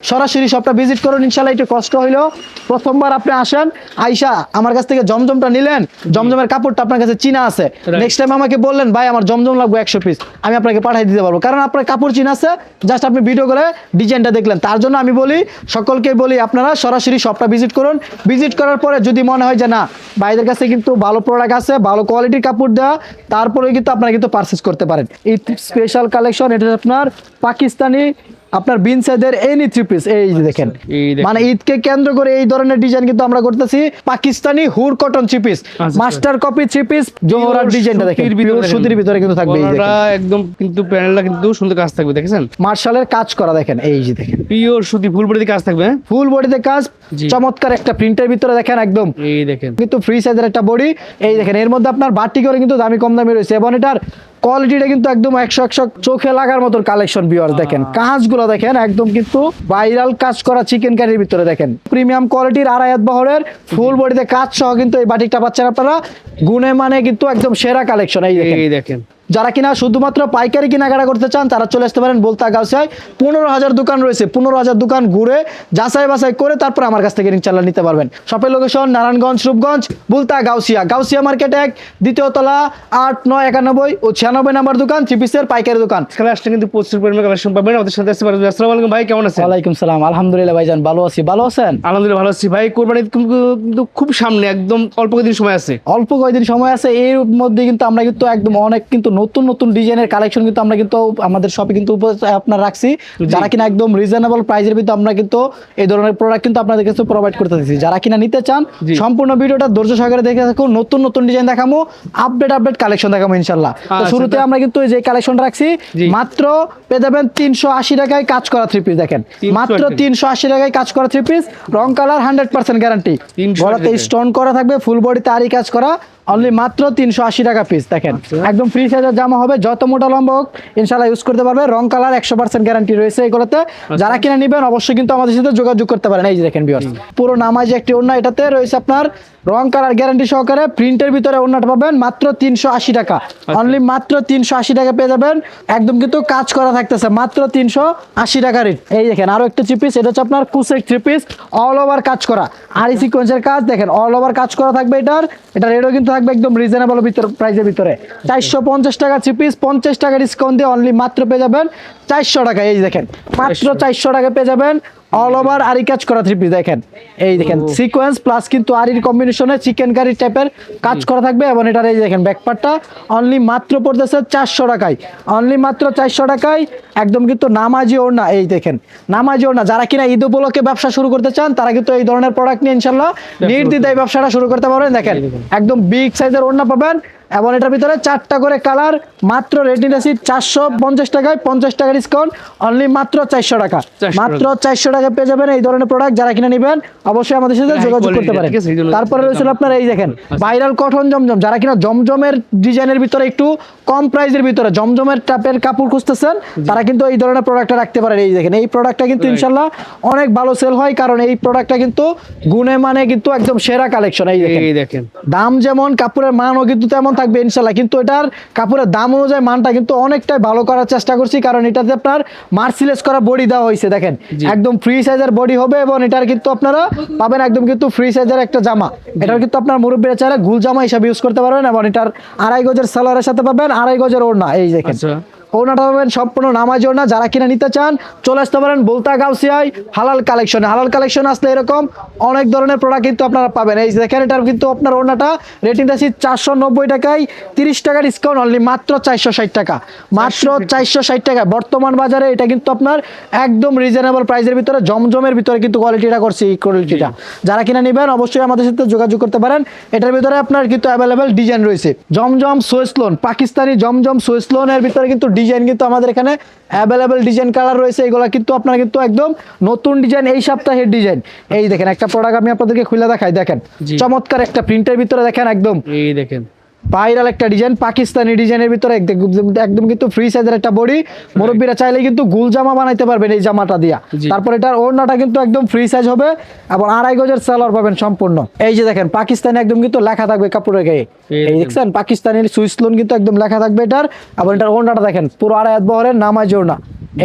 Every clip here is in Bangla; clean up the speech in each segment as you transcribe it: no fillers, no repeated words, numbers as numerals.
সরাসরি শপটা ভিজিট করুন ইনশাআল্লাহ। একটু কষ্ট হইলো, প্রথমবার আপনি আসেন, আইসা আমার কাছ থেকে জমজমটা নিলেন, জমজমের কাপড়টা আপনার কাছে চিনা আছে, নেক্সট টাইম আমাকে বললেন ভাই আমার জমজম লাগবে 100 পিস, আমি আপনাকে পাঠিয়ে দিতে পারবো, কারণ আপনার কাপড় চিনা আছে, জাস্ট আপনি ভিডিও করে ডিজাইনটা দেখলেন। তার জন্য আমি বলি, সকলকে বলি আপনারা সরাসরি শপটা ভিজিট করুন। ভিজিট করার পরে যদি মনে হয় যে না ভাইদের কাছে কিন্তু ভালো প্রোডাক্ট আছে, ভালো কোয়ালিটির কাপড় দেওয়া, তারপরে কিন্তু আপনারা কিন্তু পারচেজ করতে পারেন। এই স্পেশাল কালেকশন, এটা আপনার পাকিস্তানি আপনার বিনসাইদের এনি থ্রি পিস, এই যে দেখেন, মানে ঈদকে কেন্দ্র করে এই ধরনের ডিজাইন কিন্তু আমরা করতেছি। পাকিস্তানি হুর cotton three piece, master copy three piece, জোহরার ডিজাইনটা দেখেন, পিওর সুতির ভিতরে কিন্তু থাকবে, এই দেখেন একদম কিন্তু প্যানেলটা কিন্তু সুন্দর কাজ থাকবে, দেখেন মার্শালের কাজ করা, দেখেন এই যে দেখেন পিওর সুতি ফুল বডিতে কাজ থাকবে, ফুল বডিতে কাজ, চমৎকার একটা প্রিন্টের ভিতরে দেখেন, একদম এই দেখেন কিন্তু ফ্রি সাইজের একটা বডি, এই দেখেন এর মধ্যে আপনার বাটি করে কিন্তু দামি কম দামি রয়েছে, এবং এটার কোয়ালিটিটা কিন্তু একদম 100 চোখে লাগার মতো কালেকশন। ভিউয়ার্স দেখেন কাজগুলো দেখেন, একদম কিন্তু ভাইরাল কাজ করা চিকেন কারির ভিতরে দেখেন, প্রিমিয়াম কোয়ালিটির আড়াইয়াত বহরের ফুল বডিতে কাজ সহ কিন্তু এই বাটিকটা পাচ্ছেন আপনারা, গুণে মানে কিন্তু একদম সেরা কালেকশন। এই দেখেন যারা কিনা শুধুমাত্র পাইকারি কেনাকাটা করতে চান তারা চলে আসতে পারেন বলতা গাউসিয়ায়। 15,000 দোকান রয়েছে, 15,000 দোকান ঘুরে যাচাই বাছাই করে তারপর আমার কাছ থেকে ইনশাআল্লাহ নিতে পারবেন। শপের লোকেশন নারায়ণগঞ্জ, রূপগঞ্জ, বলতা গাউসিয়া, গাউসিয়া মার্কেট 1, দ্বিতীয় তলা, 8, 9, 91 ও 96 নম্বর দোকান, থ্রি পিসের পাইকারি দোকান। এখানে আসলে কিন্তু প্রচুর পরিমাণে কালেকশন পাবেন, আমাদের সাথে আসতে পারবেন। আসসালামু আলাইকুম ভাই, কেমন আছেন? ওয়ালাইকুম সালাম, আলহামদুলিল্লাহ ভাইজান ভালো আছি, ভালো আছেন? আলহামদুলিল্লাহ ভালো আছি ভাই। কোরবানি কিন্তু খুব সামনে, একদম অল্প কয়েকদিন সময় আছে, অল্প কয়েকদিন সময় আছে, এর মধ্যে কিন্তু আমরা কিন্তু একদম অনেক কিন্তু নতুন নতুন ডিজাইনের কালেকশন কিন্তু আমরা কিন্তু আমাদের শপে কিন্তু আপনার রাখছি, যারা কিনা একদম রিজনেবল প্রাইসের ভিতরে আমরা কিন্তু এই ধরনের প্রোডাক্ট কিন্তু আপনাদের কাছে প্রোভাইড করতে দিচ্ছি। যারা কিনা নিতে চান সম্পূর্ণ ভিডিওটা ধৈর্য সহকারে দেখে থাকুন, নতুন নতুন ডিজাইন দেখাবো, আপডেট কালেকশন দেখাবো ইনশাআল্লাহ। তো শুরুতে আমরা কিন্তু যে কালেকশনটা রাখছি মাত্র পেয়ে যাবেন 380 টাকায় কাজ করা থ্রি পিস, দেখেন মাত্র 380 টাকায় কাজ করা থ্রি পিস, রং কালার 100% গ্যারান্টি, গলাতে স্টোন করা থাকবে, ফুল বডিতে আরি কাজ করা, অনলি মাত্র 380 টাকা পিস। দেখেন একদম ফ্রি সাইজের জামা হবে, যত মোটা লম্বা হোক ইনশাআল্লাহ ইউজ করতে পারবে, রং কালার 100% গ্যারান্টি রয়েছে এগুলোতে। যারা কিনে নেবেন অবশ্যই কিন্তু আমাদের সাথে যোগাযোগ করতে পারেন। এই যে দেখেন ভিউয়ার্স, পুরো নামাজি একটি ওড়না, এটাতে রয়েছে আপনার রং কালার গ্যারান্টি সহকারে, প্রিন্টের ভিতরে ওড়নাটা পাবেন মাত্র 380 টাকা, অনলি মাত্র 380 টাকা পেয়ে যাবেন, একদম কিন্তু কাজ করা থাকতেছে মাত্র 380 টাকা রেট। এই দেখেন আরো একটা থ্রি পিস, এটা হচ্ছে আপনার cosec three piece, all over কাজ করা, আর সিকোয়েন্সের কাজ, দেখেন অল ওভার কাজ করা থাকবে, এটা রেটও কিন্তু থাকবে একদম রিজনেবল প্রাইসের ভিতরে, 450 টাকা থ্রি পিস, 50 টাকা ডিসকাউন্ট দিয়ে অনলি মাত্র পেয়ে যাবেন 400 টাকা। এই দেখেন মাত্র 400 টাকা পেয়ে যাবেন অল ওভার আরি কাজ করা থ্রি পিস, দেখেন এই দেখেন সিকোয়েন্স প্লাস কিন্তু আরির কম্বিনেশনে চিকেন কারি টাইপের কাজ করা থাকবে, এবং এটার এই দেখেন ব্যাকপার্টটা অনলি মাত্র পড়তেছে 400 টাকায়, অনলি মাত্র 400 টাকায়, একদম কিন্তু নামাজি ওড়না। এই দেখেন নামাজি ওড়না, যারা কিনা ঈদ উপলক্ষে ব্যবসা শুরু করতে চান তারা কিন্তু এই ধরনের প্রোডাক্ট নিয়ে ইনশাআল্লাহ নির্দ্বিধায় ব্যবসাটা শুরু করতে পারবেন। দেখেন একদম বিগ সাইজের ওড়না পাবেন, এবং এটার ভিতরে 4টা করে কালার, মাত্র রেটিং আছে 450 টাকায়, 50 টাকা ডিসকাউন্ট, অনলি মাত্র 400 টাকা, মাত্র 400 টাকা পেয়ে যাবেন এই ধরনের প্রোডাক্ট। যারা কিনে নেবেন অবশ্যই আমাদের সাথে যোগাযোগ করতে পারেন। তারপরে রয়েছে আপনার এই দেখেন ভাইরাল কটন জমজম, যারা কিনা জমজমের ডিজাইনের ভিতরে একটু কম প্রাইসের ভিতরে জমজমের টাইপের কাপড় খুঁজতেছেন তারা কিন্তু এই ধরনের প্রোডাক্টটা রাখতে পারেন। এই দেখেন এই প্রোডাক্টটা কিন্তু ইনশাআল্লাহ অনেক ভালো সেল হয়, কারণ এই প্রোডাক্টটা কিন্তু গুণে মানে কিন্তু একদম সেরা কালেকশন। এই দেখেন দাম যেমন কাপড়ের মানও কিন্তু তেমন থাকবে ইনশাআল্লাহ, কিন্তু এটার কাপড়ের দাম অনুযায়ী মানটা কিন্তু অনেকটাই ভালো করার চেষ্টা করছি, কারণ এটাতে আপনার মার্সিলেস করা বডি দেওয়া হয়েছে, দেখেন একদম ফ্রি সাইজের বডি হবে, এবং এটার কিন্তু আপনারা পাবেন একদম কিন্তু ফ্রি সাইজের একটা জামা, এটার কিন্তু আপনার মুরব্বীরা চাইলে গুল জামা হিসাবে ইউজ করতে পারবেন, এবং এটার 2.5 গজের সালোয়ারের সাথে পাবেন 2.5 গজের ওড়না। এই দেখেন ওড়নাটা পাবেন সম্পূর্ণ নামাজি ওড়না। যারা কিনা নিতে চান চলে আসতে পারেন বলতা গাউসিয়ায় হালাল কালেকশনে। হালাল কালেকশন আসলে এরকম অনেক ধরনের প্রোডাক্ট কিন্তু আপনারা পাবেন। এই দেখেন এটার কিন্তু আপনার ওড়নাটা রেটিং আছে 490 টাকায়, 30 টাকা ডিসকাউন্ট, অনলি মাত্র 460 টাকা, মাত্র 460 টাকা। বর্তমান বাজারে এটা কিন্তু আপনার একদম রিজনেবল প্রাইসের ভিতরে জমজমের ভিতরে কিন্তু কোয়ালিটিটা করছে, এই কোয়ালিটিটা। যারা কিনা নেবেন অবশ্যই আমাদের সাথে যোগাযোগ করতে পারেন। এটার ভিতরে আপনার কিন্তু অ্যাভেলেবেল ডিজাইন রয়েছে, জমজম সুয়েসলোন, পাকিস্তানি জমজম সুয়েসলোনের ভিতরে কিন্তু ডিজাইন কিন্তু আমাদের এখানে অ্যাভেলেবেল ডিজাইন কালার রয়েছে, এগুলো কিন্তু আপনারা কিন্তু একদম নতুন ডিজাইন, এই সপ্তাহের ডিজাইন। এই দেখেন একটা প্রোডাক্ট আমি আপনাদেরকে খুলে দেখাই, দেখেন চমৎকার একটা প্রিন্টের ভিতরে, দেখেন একদম এই দেখেন ভাইরাল একটা ডিজাইন, পাকিস্তানি ডিজাইনের ভিতরে একদম কিন্তু ফ্রি সাইজের একটা বডি, মুরব্বীরা চাইলে কিন্তু গুল জামা বানাইতে পারবেন এই জামাটা দিয়া। তারপর এটার ওড়নাটা কিন্তু একদম ফ্রি সাইজ হবে, এবং 2.5 গজের সালোয়ার পাবেন সম্পূর্ণ। এই যে দেখেন পাকিস্তানি একদম কিন্তু লেখা থাকবে কাপড়ের গায়ে, এই দেখছেন পাকিস্তানি সুইসলোন কিন্তু একদম লেখা থাকবে এটার, এবং এটার ওড়নাটা দেখেন পুরো 2.5 বহরের নামাজি ওড়না,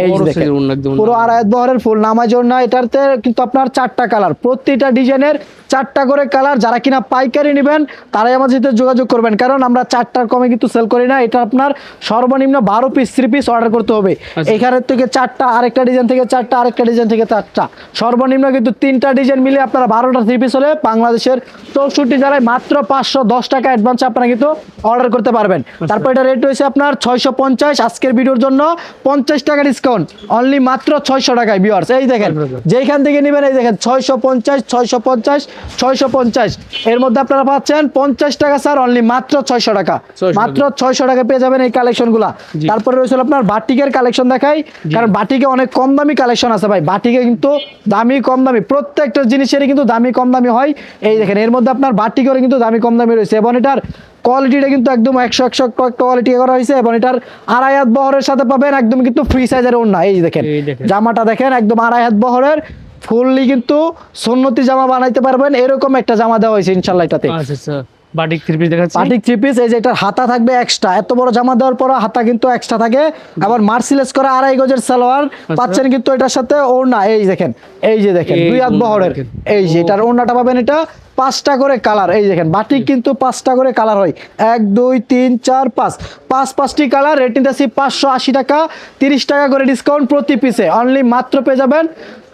এই যে বড় দেখেন size ওড়না একদম। পুরো আড়াই হাত বহরের ফুল নামাজ ওড়না, এটাতে কিন্তু আপনার 4টা কালার, প্রতিটা ডিজাইনের 4টা করে কালার। যারা কিনা পাইকারি নেবেন তারাই আমাদের সাথে যোগাযোগ করবেন, কারণ আমরা 4টার কমে কিন্তু সেল করি না। এটা আপনার সর্বনিম্ন 12 পিস 3 পিস অর্ডার করতে হবে। এখানে থেকে 4টা, আরেকটা ডিজাইন থেকে 4টা, আরেকটা ডিজাইন থেকে 4টা, সর্বনিম্ন কিন্তু 3টা ডিজাইন মিলে আপনারা 12টা 3 পিস হলে বাংলাদেশের 64 জেলায় মাত্র 510 টাকা অ্যাডভান্স আপনারা কিন্তু অর্ডার করতে পারবেন। তারপর এটা রেট হয়েছে আপনার 650, আজকের ভিডিওর জন্য 50 টাকা ডিসকাউন্ট, অনলি মাত্র 600 টাকায় ভিউয়ার্স। এই দেখেন যেইখান থেকে নেবেন, এই দেখেন 650 650 650, এর মধ্যে আপনারা পাচ্ছেন 50 টাকা স্যার, অনলি মাত্র 600 টাকা, মাত্র 600 টাকা পেয়ে যাবেন এই কালেকশনগুলা। তারপরে রয়েছে আপনার বাটিকের কালেকশন দেখাই, কারণ বাটিকে অনেক কম দামি কালেকশন আছে ভাই। বাটিকে কিন্তু দামি কম দামি, প্রত্যেকটা জিনিসেরই কিন্তু দামি কম দামি হয়। এই দেখেন এর মধ্যে আপনার বাটিকের কিন্তু দামি কম দামি রয়েছে, এবং এটার কোয়ালিটিটা কিন্তু একদম 100 কোয়ালিটি করা হয়েছে, এবং এটার আড়াই হাত বহরের সাথে পাবেন একদম কিন্তু ফ্রি সাইজের ওড়না। এই দেখেন জামাটা দেখেন একদম আড়াই হাত বহরের ফুললি কিন্তু সুন্নতি জামা বানাইতে পারবেন, এরকম একটা জামা দেওয়া হয়েছে ইনশাআল্লাহ এটাতে। আচ্ছা বাটিক 3 পিস দেখাচ্ছি। বাটিক 3 পিস, এই যে এটার হাতা থাকবে এক্সট্রা, এত বড় জামা দেওয়ার পর হাতা কিন্তু এক্সট্রা থাকে। আবার মার্সিলেস করা আড়াই গজের সালোয়ার পাচ্ছেন কিন্তু এটার সাথে ওড়না। এই দেখেন, এই যে দেখেন 2 হাত বহরের, এই যে এটার ওড়নাটা পাবেন, এটা 5টা করে কালার। এই দেখেন বাটিক কিন্তু 5টা করে কালার হয়, 1 2 3 4 5, 5টি কালার। রেট নিতেছি 580 টাকা, 30 টাকা করে ডিসকাউন্ট প্রতি পিসে, অনলি মাত্র পেয়ে যাবেন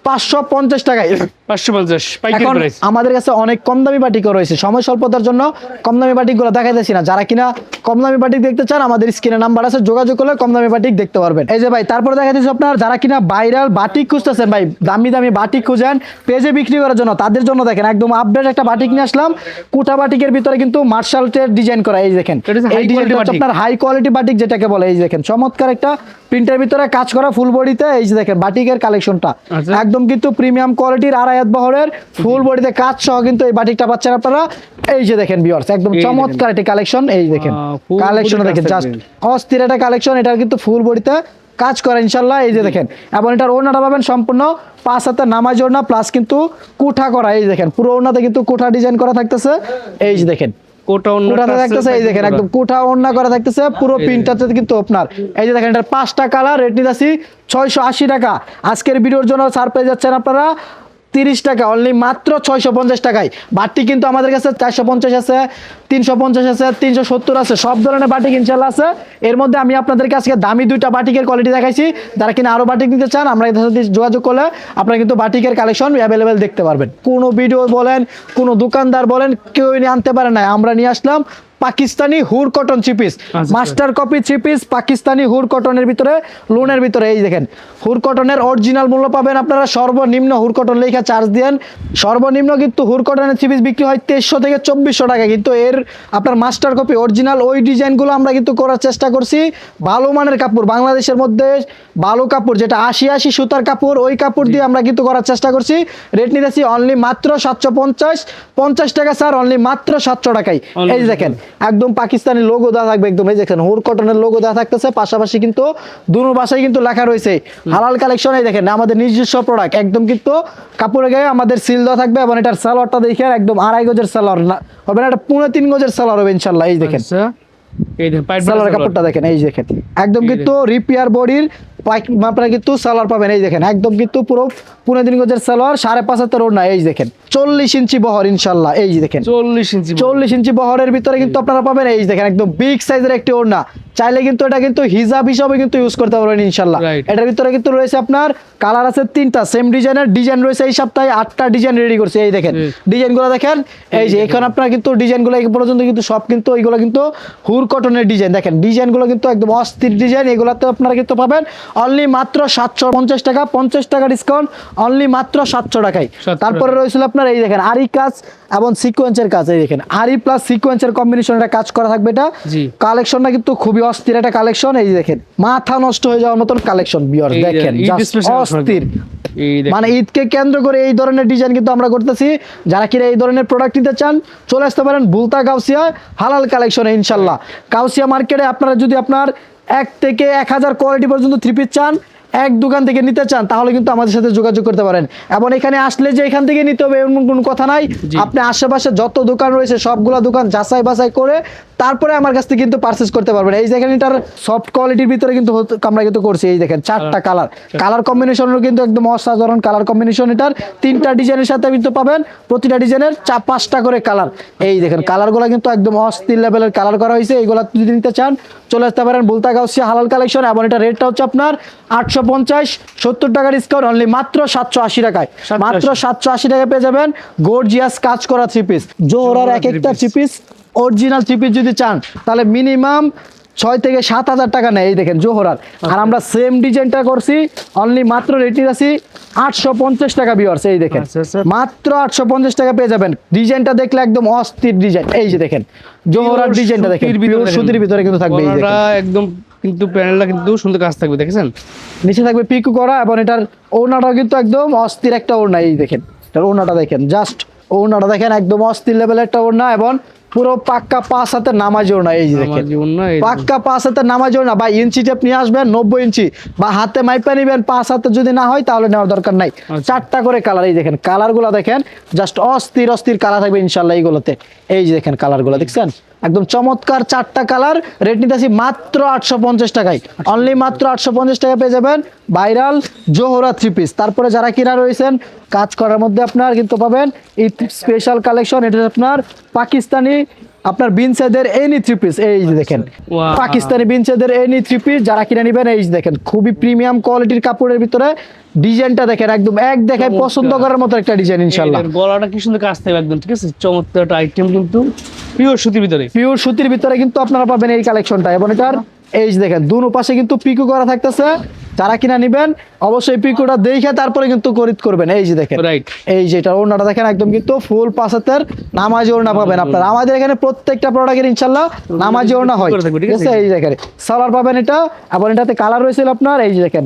550 টাকায়। 550 পাইকারি এখন প্রাইস। আমাদের কাছে অনেক কম দামি বাটিকও রয়েছে, সময় স্বল্পতার জন্য কম দামি বাটিকগুলো দেখাইতেছি না। যারা কিনা কম দামি বাটিক দেখতে চান, আমাদের স্ক্রিনে নাম্বার আছে, যোগাযোগ করলে কম দামি বাটিক দেখতে পারবেন। এই যে ভাই তারপরে দেখাইতেছি আপনার যারা কিনা ভাইরাল বাটিক খুঁজতেছেন, ভাই দামি দামি বাটিক খুঁজেন পেজে বিক্রি করার জন্য, তাদের জন্য দেখেন একদম আপডেট একটা বাটিক নিয়ে আসলাম। কুটা বাটিকের ভিতরে কিন্তু মার্শালের ডিজাইন করা, এই দেখেন এই ডিজাইনটা হচ্ছে আপনার হাই কোয়ালিটি বাটিক যেটাকে বলে। এই দেখেন চমৎকার একটা প্রিন্টের ভিতরে কাজ করা ফুল বডিতে, এই যে দেখেন বাটিকের কালেকশনটা একদম কিন্তু প্রিমিয়াম কোয়ালিটির আড়াই হাত বহরের ফুল বডিতে কাজ সহ কিন্তু এই বাটিকটা পাচ্ছেন আপনারা। এই যে দেখেন ভিউয়ার্স একদম চমৎকার একটা কালেকশন, এই দেখেন কালেকশন দেখেন জাস্ট অস্থির একটা কালেকশন। এটার কিন্তু ফুল বডিতে কাজ করা ইনশাল্লাহ। এই যে দেখেন, এবং এটার ওড়নাটা পাবেন সম্পূর্ণ 5 হাতের নামাজ ওড়না, প্লাস কিন্তু কুঠা করা। এই দেখেন পুরো ওড়নাতে কিন্তু কুঠা ডিজাইন করা থাকতেছে। এই যে দেখেন কোঠাতে থাকতেছে, এই দেখেন একদম কোঠা ওড়না করা থাকতেছে পুরো প্রিন্টটাতে কিন্তু আপনার। এই যে দেখেন এটার 5টা কালার, রেট নিতেছি 680 টাকা। আজকের ভিডিওর জন্য সারপ্রাইজ যাচ্ছেন আপনারা 30 টাকা, অনলি মাত্র 650 টাকায়। বাটি কিন্তু আমাদের কাছে 450 আছে, 350 আছে, 370 আছে, সব ধরনের বাটিক ইনশাল্লাহ আছে। এর মধ্যে আমি আপনাদেরকে আজকে দামি 2টা বাটিকের কোয়ালিটি দেখাইছি। যারা কিনা আরো বাটিক নিতে চান, আমরা এদের সাথে যোগাযোগ করলে আপনারা কিন্তু বাটিকের কালেকশন অ্যাভেলেবেল দেখতে পারবেন। কোনো ভিডিও বলেন, কোনো দোকানদার বলেন, কেউ নিয়ে আনতে পারে না, আমরা নিয়ে আসলাম পাকিস্তানি হুর cotton 3 piece, master copy 3 piece Pakistani হুর কটনের ভিতরে, লোনের ভিতরে। এই দেখেন হুর কটনের অরিজিনাল মূল্য পাবেন আপনারা সর্বনিম্ন, হুর কটন লেখা চার্জ দেন সর্বনিম্ন, কিন্তু হুর কটনের 3 পিস বিক্রি হয় 2300 থেকে 2400 টাকা। কিন্তু এর আপনার মাস্টার কপি অরিজিনাল ওই ডিজাইনগুলো আমরা কিন্তু করার চেষ্টা করছি। ভালো মানের কাপড়, বাংলাদেশের মধ্যে ভালো কাপড় যেটা 80 সুতার কাপড়, ওই কাপড় দিয়ে আমরা কিন্তু করার চেষ্টা করছি। রেট নিতেছি অনলি মাত্র 750 টাকা স্যার, অনলি মাত্র 700 টাকায়। এই দেখেন একদম পাকিস্তানি লোগো দেওয়া থাকবে একদম, এই দেখেন হুর কটনের লোগো দেওয়া থাকতেছে, পাশাপাশি কিন্তু দুনো ভাষায় কিন্তু লেখা রয়েছে হালাল কালেকশন। এই দেখেন আমাদের নিজস্ব প্রোডাক্ট, একদম কিন্তু কাপড়ের গায়ে আমাদের সিল দেওয়া থাকবে, এবং এটার সালোয়ারটা দেখে একদম 2.5 গজের সালোয়ার হবে না, এটা 3.5 গজের সালোয়ার হবে ইনশাল্লাহ। এই দেখেন সালোয়ার কাপড়টা দেখেন, এই দেখেন একদম কিন্তু রিপেয়ার বডির আপনারা কিন্তু সালোয়ার পাবেন। এই দেখেন একদম কিন্তু পুরো 3.5 গজের সালোয়ার, 5.5 হাতের ওড়না। এই দেখেন 40 ইঞ্চি বহর ইনশাল্লাহ। এই যে দেখেন 40 ইঞ্চি বহরের ভিতরে কিন্তু আপনারা পাবেন। এই দেখেন একদম বিগ সাইজের একটি ওড়না, চাইলে কিন্তু এটা কিন্তু হিজাব হিসাবে কিন্তু ইউজ করতে পারবেন ইনশাল্লাহ। এটার ভিতরে কিন্তু রয়েছে আপনার কালার আছে 3টা, সেম ডিজাইনের ডিজাইন রয়েছে। এই সপ্তাহে 8টা ডিজাইন রেডি করছে। এই দেখেন ডিজাইনগুলো দেখেন, এই যে এখন আপনারা কিন্তু ডিজাইনগুলো এই পর্যন্ত কিন্তু সব কিন্তু এইগুলো কিন্তু হুর কটনের ডিজাইন। দেখেন ডিজাইনগুলো কিন্তু একদম অস্থির ডিজাইন, এগুলোতে আপনারা কিন্তু পাবেন অনলি মাত্র 750 টাকা, 50 টাকা ডিসকাউন্ট, অনলি মাত্র 700 টাকায়। তারপরে রয়েছিল আপনার এই দেখেন আরি কাজ এবং সিকোয়েন্সের কাজ। এই দেখেন আরি প্লাস সিকোয়েন্সের কম্বিনেশনে কাজ করা থাকবে। এটা কালেকশনটা কিন্তু খুবই অস্থির একটা কালেকশন। এই দেখেন মাথা নষ্ট হয়ে যাওয়ার মতন কালেকশন ভিউয়ার্স, দেখেন অস্থির। মানে ঈদকে কেন্দ্র করে এই ধরনের ডিজাইন কিন্তু আমরা করতেছি। যারা কিনা এই ধরনের প্রোডাক্ট নিতে চান, চলে আসতে পারেন বুলতা গাউসিয়া হালাল কালেকশনে ইনশাল্লাহ। গাউসিয়া মার্কেটে আপনারা যদি আপনার 1 থেকে 1000 কোয়ালিটি পর্যন্ত 3 পিস চান, এক দোকান থেকে নিতে চান তাহলে কিন্তু আমাদের সাথে যোগাযোগ করতে পারেন। এবং এখানে আসলে যে এখান থেকে নিতে হবে এমন কোনো কথা নাই। আপনি আশেপাশে যত দোকান রয়েছে সবগুলা দোকান যাচাই বাছাই করে তারপরে আমার কাছ থেকে কিন্তু পারচেজ করতে পারবেন। এই দেখেন এটার সফট কোয়ালিটির ভিতরে কিন্তু আমরা কিন্তু করছি। এই দেখেন 4টা কালার কম্বিনেশনও কিন্তু একদম অসাধারণ কালার কম্বিনেশন। এটার 3টা ডিজাইনের সাথে কিন্তু পাবেন, প্রতিটা ডিজাইনের 5টা করে কালার। এই দেখেন কালারগুলো কিন্তু একদম অস্থির লেভেলের কালার করা হয়েছে। এইগুলা যদি নিতে চান চলে আসতে পারেন বুলতা গাউসিয়া হালাল কালেকশন। এবং এটা রেটটা হচ্ছে আপনার 850, 70 টাকা ডিসকাউন্ট অনলি মাত্র 780 টাকায়। মাত্র 780 টাকা পেয়ে যাবেন গর্জিয়াস কাজ করা 3 পিস। জোহরার এক একটা 3 পিস অরিজিনাল 3 পিস যদি চান তাহলে মিনিমাম 6 থেকে 7,000 টাকা নেয়। এই দেখেন জোহরার। আর আমরা সেম ডিজাইনটা করছি অনলি মাত্র রেটই আছি 850 টাকা ভিউয়ার্স। এই দেখেন মাত্র 850 টাকা পেয়ে যাবেন। ডিজাইনটা দেখলে একদম অস্থির ডিজাইন। এই যে দেখেন জোহরার ডিজাইনটা দেখেন, পিওর সুতির ভিতরে কিন্তু থাকবে। এই দেখেন একদম কিন্তু প্যানেলটা কিন্তু সুন্দর কাজ থাকবে, দেখেছেন নিচে থাকবে পিকু করা। এবং এটার ওড়নাটাও কিন্তু একদম অস্থির একটা ওড়না। এই দেখেন এটার ওড়নাটা দেখেন, জাস্ট ওড়নাটা দেখেন একদম অস্থির লেভেলের একটা ওড়না। এবং পুরো পাক্কা 5 হাতের নামাজি ওড়না। এই যে দেখেন পাক্কা 5 হাতের নামাজি ওড়না। বা ইঞ্চি টেপ নিয়ে আসবেন 90 ইঞ্চি, বা হাতে মাইপা নিবেন 5 হাতের, যদি না হয় তাহলে নেওয়ার দরকার নাই। 4টা করে কালার। এই দেখেন কালারগুলো দেখেন জাস্ট অস্থির কালার থাকবে ইনশাল্লাহ এইগুলোতে। এই যে দেখেন কালারগুলো দেখছেন একদম চমৎকার 4টা কালার। রেট নিতেছি মাত্র 850 টাকায়। অনলি মাত্র 850 টাকা পেয়ে যাবেন ভাইরাল জোহরা 3 পিস। তারপরে যারা কিনা রয়েছেন কাজ করার মধ্যে আপনার কিন্তু পাবেন এই স্পেশাল কালেকশন। এটা আপনার পাকিস্তানি আপনার বিনসেদের এনি 3 পিস। এই যে দেখেন পাকিস্তানি বিনসেদের এনি 3 পিস যারা কিনে নেবেন এই যে দেখেন খুবই প্রিমিয়াম কোয়ালিটির কাপড়ের ভিতরে ডিজাইনটা দেখেন একদম এক দেখায় পছন্দ করার মতো একটা ডিজাইন ইনশাআল্লাহ। গলাটা কি সুন্দর কাজ থাকবে একদম, ঠিক আছে চমৎকার একটা আইটেম কিন্তু পিওর সুতির ভিতরে। পিওর সুতির ভিতরে কিন্তু আপনারা পাবেন এই কালেকশনটা। এবং এটার এই যে দেখেন দুনো পাশে কিন্তু পিকো করা থাকতেছে। যারা কিনা নিবেন অবশ্যই পিকোটা দেখে তারপরে কিন্তু খরিদ করবেন। এই যে দেখেন এই যে এটা ওড়নাটা দেখেন একদম কিন্তু ফুল 5 হাতের নামাজি ওড়না পাবেন আপনারা। আমাদের এখানে প্রত্যেকটা প্রোডাক্টের ইনশাআল্লাহ নামাজি ওড়না হয়, ঠিক আছে। এই দেখেন সালোয়ার পাবেন এটা। এবং এটাতে কালার রয়েছে আপনার এই যে দেখেন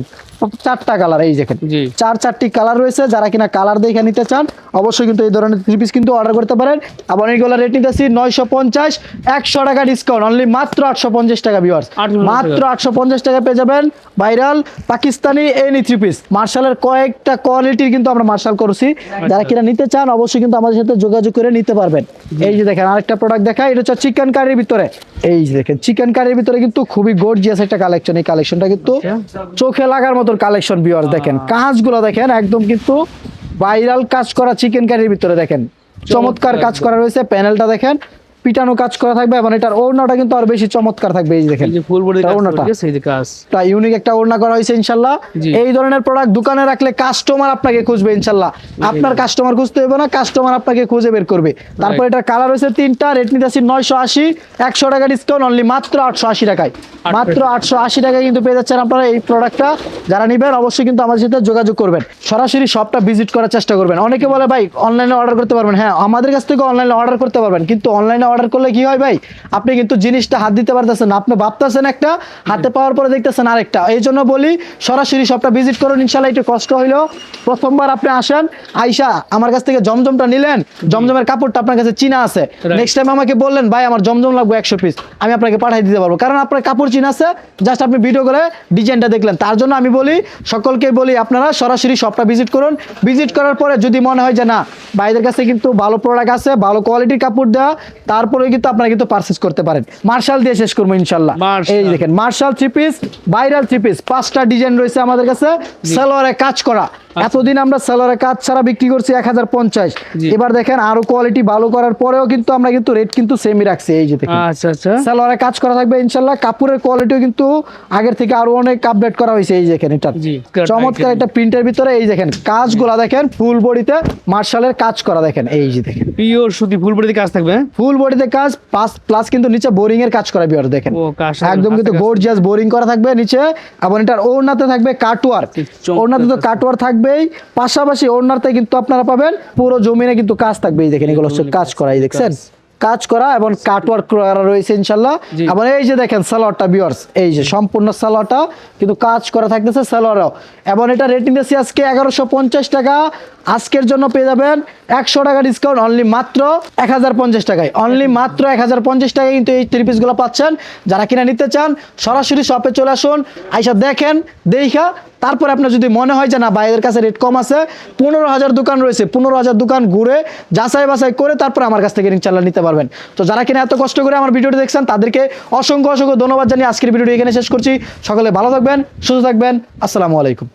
4টা কালার। এই দেখেন 4টি কালার রয়েছে। যারা কিনা কালার দেখে নিতে চান অবশ্যই কিন্তু এই ধরনের 3 পিস কিন্তু অর্ডার করতে পারেন। এবং এইগুলো রেট নিতেছি 950, 100 টাকা ডিসকাউন্ট অনলি মাত্র 850 টাকা ভিউয়ার্স। মাত্র 850 টাকা পেয়ে যাবেন ভাইরাল পাকিস্তানি এনি 3 পিস। মার্শালের কয়েকটা কোয়ালিটির কিন্তু আমরা মার্শাল করছি। যারা কিনা নিতে চান অবশ্যই কিন্তু আমাদের সাথে যোগাযোগ করে নিতে পারবেন। এই যে দেখেন আরেকটা প্রোডাক্ট দেখাই, এটা হচ্ছে চিকেন কারির ভিতরে। এই যে দেখেন চিকেন কারির ভিতরে কিন্তু খুবই গর্জিয়াস একটা কালেকশন। এই কালেকশনটা কিন্তু চোখে লাগার মতো কালেকশন ভিউয়ার্স। দেখেন কাজগুলো দেখেন একদম কিন্তু ভাইরাল কাজ করা চিকেন কারির ভিতরে দেখেন চমৎকার কাজ করা রয়েছে। প্যানেলটা দেখেন পিটানো কাজ করা থাকবে। এবং এটার ওড়নাটা কিন্তু আর বেশি চমৎকার থাকবে। এই যে দেখেন ফুল বডি কাজ, তা ইউনিক একটা ওড়না করা হয়েছে ইনশাআল্লাহ। এই ধরনের প্রোডাক্ট দোকানে রাখলে কাস্টমার আপনাকে খুঁজবে ইনশাআল্লাহ। আপনার কাস্টমার খুঁজতে হবে না, কাস্টমার আপনাকে খুঁজে বের করবে। তারপর এটার কালার হয়েছে 3টা। রেট নিতেছি 980, 100 টাকা ডিসকাউন্ট অনলি মাত্র 880 টাকায়। মাত্র 880 টাকায় কিন্তু পেয়ে যাচ্ছেন আপনারা এই প্রোডাক্টটা। যারা নেবেন অবশ্যই কিন্তু আমাদের সাথে যোগাযোগ করবেন, সরাসরি শপটা ভিজিট করার চেষ্টা করবেন। অনেকে বলে ভাই অনলাইনে অর্ডার করতে পারবেন। হ্যাঁ আমাদের কাছ থেকে অনলাইনে অর্ডার করতে পারবেন, কিন্তু অনলাইনে অর্ডার করলে কি হয় ভাই আপনি কিন্তু জিনিসটা হাত দিতে পারতেছেন না। আপনি ভাবতেছেন একটা, হাতে পাওয়ার পরে দেখতেছেন আরেকটা। এই জন্য বলি সরাসরি শপটা ভিজিট করুন ইনশাআল্লাহ। একটু কষ্ট হইলেও প্রথমবার আপনি আসেন, আইসা আমার কাছ থেকে জমজমটা নিলেন, জমজমের কাপড়টা আপনার কাছে চিনা আছে। নেক্সট টাইম আমাকে বললেন ভাই আমার জমজম লাগবে 100 পিস, আমি আপনাকে পাঠিয়ে দিতে পারবো, কারণ আপনার কাপড় চিনা আছে। জাস্ট আপনি ভিডিও করে ডিজাইনটা দেখলেন। তার জন্য আমি বলি সকলকে বলি আপনারা সরাসরি শপটা ভিজিট করুন। ভিজিট করার পরে যদি মনে হয় যে না ভাইদের কাছে কিন্তু ভালো প্রোডাক্ট আছে, ভালো কোয়ালিটির কাপড় দেওয়া, তারপরে কিন্তু আপনারা কিন্তু পারচেজ করতে পারেন। মার্শাল দিয়ে শেষ করবো ইনশাআল্লাহ। এই দেখেন মার্শাল 3 পিস, ভাইরাল 3 পিস, 5টা ডিজাইন রয়েছে আমাদের কাছে সালোয়ারে কাজ করা। এতদিন আমরা সালোয়ারে কাজ ছাড়া বিক্রি করছি 1050। এবার দেখেন আরো কোয়ালিটি ভালো করার পরেও কিন্তু আমরা কিন্তু রেট কিন্তু সেমই রাখছি। এই যে দেখেন সালোয়ারে কাজ করা থাকবে ইনশাআল্লাহ। কাপড়ের কোয়ালিটিও কিন্তু আগের থেকে আরো অনেক আপডেট করা হয়েছে। এই দেখেন এটা চমৎকার একটা প্রিন্টের ভিতরে। এই দেখেন কাজগুলা দেখেন ফুল বডিতে মার্শালের কাজ করা দেখেন। এই যে দেখেন পিওর সুতি ফুল বডিতে কাজ থাকবে, ফুল বডিতে কাজ প্লাস কিন্তু নিচে বোরিং এর কাজ করা বিয়ার দেখেন একদম কিন্তু গর্জিয়াস বোরিং করা থাকবে নিচে। এবং এটার ওড়নাতে থাকবে কাটওয়ার্ক, ওড়নাতে তো কাটওয়ার্ক থাকবেই, পাশাপাশি ওড়নাতে কিন্তু আপনারা পাবেন পুরো জমিনে কিন্তু কাজ থাকবে। এই দেখেন এগুলো হচ্ছে কাজ করা, এই দেখছেন কাজ করা এবং কাটওয়ার্ক করা রয়েছে ইনশাআল্লাহ। এবং এই যে দেখেন সালোয়ারটা ভিউয়ার্স, এই যে সম্পূর্ণ সালোয়ারটা কিন্তু কাজ করা থাকতেছে সালোয়ারও। এবং এটা রেট নিতেছি আজকে 1150 টাকা। আজকের জন্য পেয়ে যাবেন 100 টাকা ডিসকাউন্ট অনলি মাত্র 1050 টাকায়, অনলি মাত্র 1050 টাকায় কিন্তু এই থ্রি পিসগুলো পাচ্ছেন। যারা কিনা নিতে চান সরাসরি শপে চলে আসুন, আইসা দেখেন, দেখা তারপরে আপনার যদি মনে হয় যে না ভাইদের কাছে রেট কম আছে, 15,000 দোকান রয়েছে, 15,000 দোকান ঘুরে যাচাই বাছাই করে তারপর আমার কাছ থেকে ইনশাআল্লাহ নিতে পারবেন। তো যারা কিনা এত কষ্ট করে আমার ভিডিওটি দেখছেন তাদেরকে অসংখ্য অসংখ্য ধন্যবাদ জানিয়ে আজকের ভিডিওটি এখানে শেষ করছি। সকলে ভালো থাকবেন, সুস্থ থাকবেন, আসসালামু আলাইকুম।